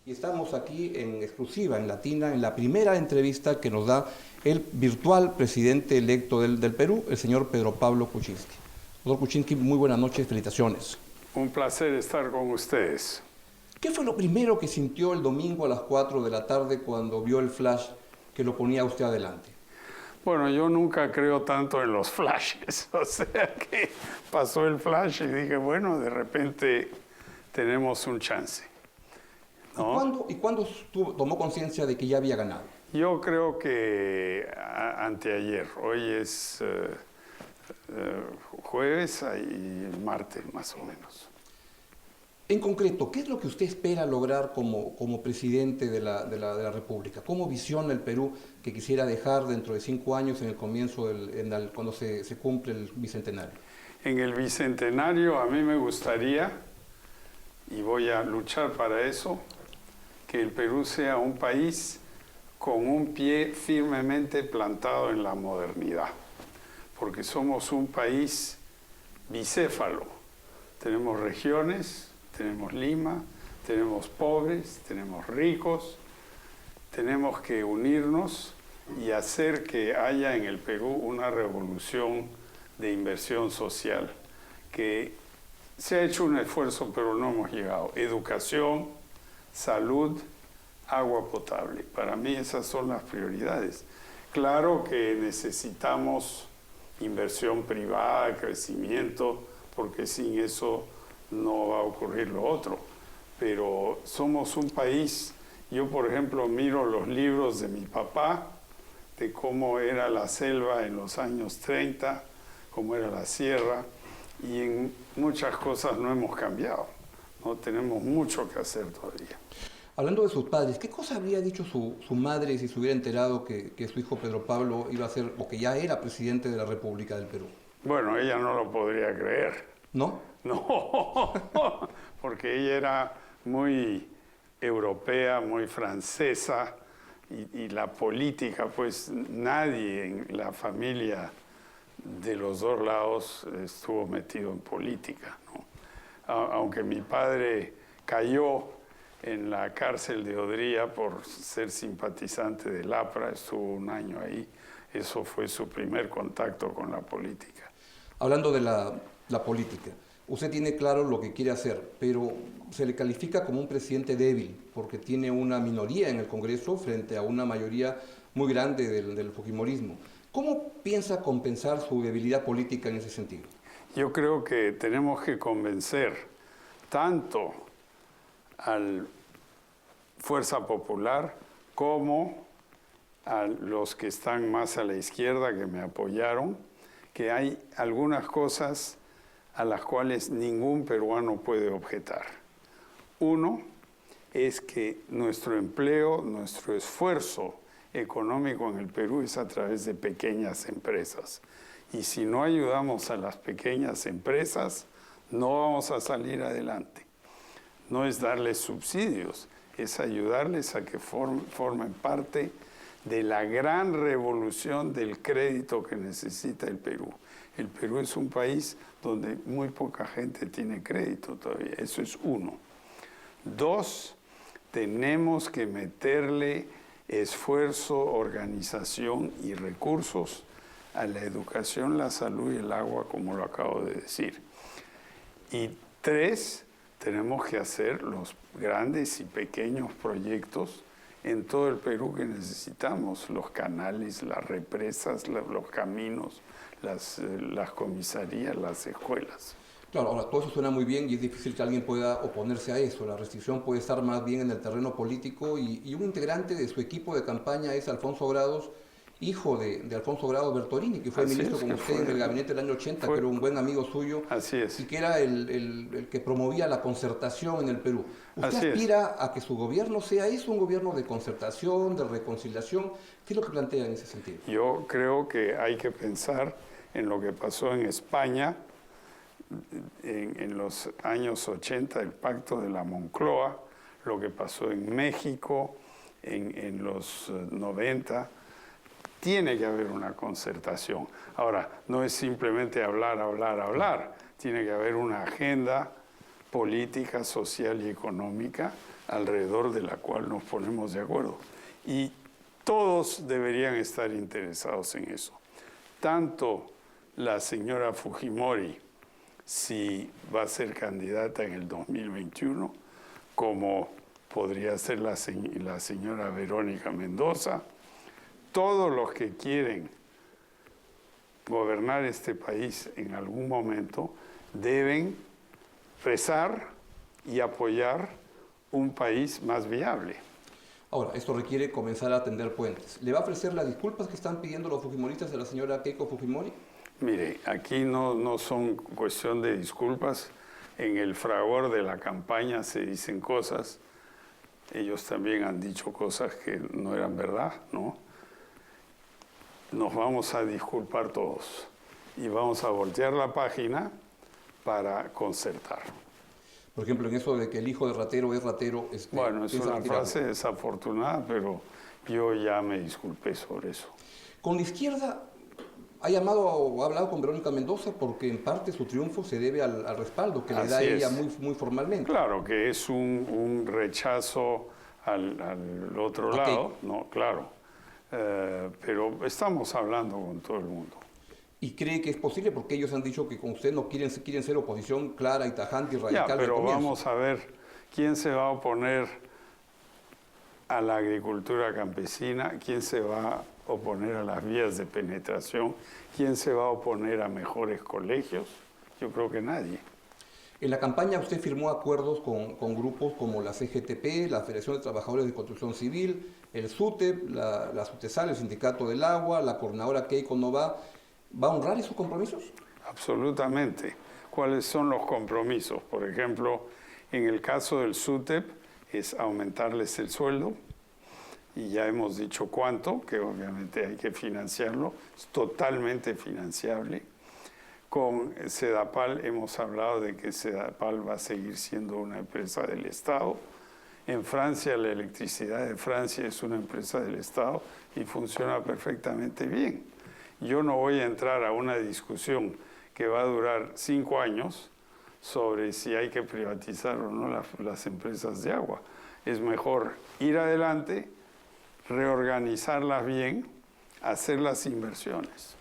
Y estamos aquí en exclusiva, en Latina, en la primera entrevista que nos da el virtual presidente electo del Perú, el señor Pedro Pablo Kuczynski. Doctor Kuczynski, muy buenas noches, felicitaciones. Un placer estar con ustedes. ¿Qué fue lo primero que sintió el domingo a las 4 de la tarde cuando vio el flash que lo ponía usted adelante? Bueno, yo nunca creo tanto en los flashes, o sea que pasó el flash y dije, bueno, de repente tenemos un chance. ¿No? ¿Y cuándo tomó conciencia de que ya había ganado? Yo creo que anteayer, hoy es jueves y martes más o menos. En concreto, ¿qué es lo que usted espera lograr como presidente de la República? ¿Cómo visiona el Perú que quisiera dejar dentro de 5 años en el comienzo, cuando se cumple el Bicentenario? En el Bicentenario a mí me gustaría, y voy a luchar para eso, que el Perú sea un país con un pie firmemente plantado en la modernidad, porque somos un país bicéfalo. Tenemos regiones, tenemos Lima, tenemos pobres, tenemos ricos. Tenemos que unirnos y hacer que haya en el Perú una revolución de inversión social, que se ha hecho un esfuerzo, pero no hemos llegado. Educación, salud, agua potable. Para mí esas son las prioridades. Claro que necesitamos inversión privada, crecimiento, porque sin eso no va a ocurrir lo otro. Pero somos un país, yo por ejemplo miro los libros de mi papá, de cómo era la selva en los años 30, cómo era la sierra, y en muchas cosas no hemos cambiado. No tenemos mucho que hacer todavía. Hablando de sus padres, ¿qué cosa habría dicho su madre si se hubiera enterado que su hijo Pedro Pablo iba a ser, o que ya era presidente de la República del Perú? Bueno, ella no lo podría creer. ¿No? No, porque ella era muy europea, muy francesa, y la política, pues nadie en la familia de los dos lados estuvo metido en política, ¿no? Aunque mi padre cayó en la cárcel de Odría por ser simpatizante del APRA, estuvo un año ahí. Eso fue su primer contacto con la política. Hablando de la política, usted tiene claro lo que quiere hacer, pero se le califica como un presidente débil porque tiene una minoría en el Congreso frente a una mayoría muy grande del fujimorismo. ¿Cómo piensa compensar su debilidad política en ese sentido? Yo creo que tenemos que convencer tanto a la Fuerza Popular como a los que están más a la izquierda, que me apoyaron, que hay algunas cosas a las cuales ningún peruano puede objetar. Uno es que nuestro empleo, nuestro esfuerzo económico en el Perú es a través de pequeñas empresas. Y si no ayudamos a las pequeñas empresas, no vamos a salir adelante. No es darles subsidios, es ayudarles a que formen parte de la gran revolución del crédito que necesita el Perú. El Perú es un país donde muy poca gente tiene crédito todavía. Eso es uno. Dos, tenemos que meterle esfuerzo, organización y recursos a la educación, la salud y el agua, como lo acabo de decir. Y tres, tenemos que hacer los grandes y pequeños proyectos en todo el Perú que necesitamos, los canales, las represas, los caminos, las comisarías, las escuelas. Claro, ahora todo eso suena muy bien y es difícil que alguien pueda oponerse a eso. La restricción puede estar más bien en el terreno político y un integrante de su equipo de campaña es Alfonso Grados, hijo de Alfonso Grados Bertolini, que fue ministro con usted en el gabinete del año 80, que era un buen amigo suyo. Así es. Y que era el que promovía la concertación en el Perú. ¿Usted aspira a que su gobierno sea eso, un gobierno de concertación, de reconciliación? ¿Qué es lo que plantea en ese sentido? Yo creo que hay que pensar en lo que pasó en España en los años 80, el pacto de la Moncloa, lo que pasó en México en los 90. Tiene que haber una concertación. Ahora, no es simplemente hablar, hablar, hablar. Tiene que haber una agenda política, social y económica alrededor de la cual nos ponemos de acuerdo. Y todos deberían estar interesados en eso. Tanto la señora Fujimori, si va a ser candidata en el 2021, como podría ser la señora Verónica Mendoza. Todos los que quieren gobernar este país en algún momento deben rezar y apoyar un país más viable. Ahora, esto requiere comenzar a tender puentes. ¿Le va a ofrecer las disculpas que están pidiendo los fujimoristas a la señora Keiko Fujimori? Mire, aquí no son cuestión de disculpas. En el fragor de la campaña se dicen cosas. Ellos también han dicho cosas que no eran verdad, ¿no? Nos vamos a disculpar todos y vamos a voltear la página para concertar. Por ejemplo, en eso de que el hijo de ratero es ratero... Bueno, es una frase desafortunada, pero yo ya me disculpé sobre eso. Con la izquierda ha llamado o ha hablado con Verónica Mendoza porque en parte su triunfo se debe al respaldo que le da ella muy formalmente. Claro, que es un rechazo al otro lado, ¿no? Claro. Pero estamos hablando con todo el mundo. ¿Y cree que es posible? Porque ellos han dicho que con usted no quieren ser oposición clara y tajante y radical. Ya, pero vamos a ver quién se va a oponer a la agricultura campesina, quién se va a oponer a las vías de penetración, quién se va a oponer a mejores colegios. Yo creo que nadie. En la campaña usted firmó acuerdos con grupos como la CGTP, la Federación de Trabajadores de Construcción Civil, el SUTEP, la SUTESAL, el Sindicato del Agua, la coordinadora Keiko Nova. ¿Va a honrar esos compromisos? Absolutamente. ¿Cuáles son los compromisos? Por ejemplo, en el caso del SUTEP es aumentarles el sueldo, y ya hemos dicho cuánto, que obviamente hay que financiarlo, es totalmente financiable. Con Sedapal hemos hablado de que Sedapal va a seguir siendo una empresa del Estado. En Francia, la electricidad de Francia es una empresa del Estado y funciona perfectamente bien. Yo no voy a entrar a una discusión que va a durar 5 años sobre si hay que privatizar o no las empresas de agua. Es mejor ir adelante, reorganizarlas bien, hacer las inversiones.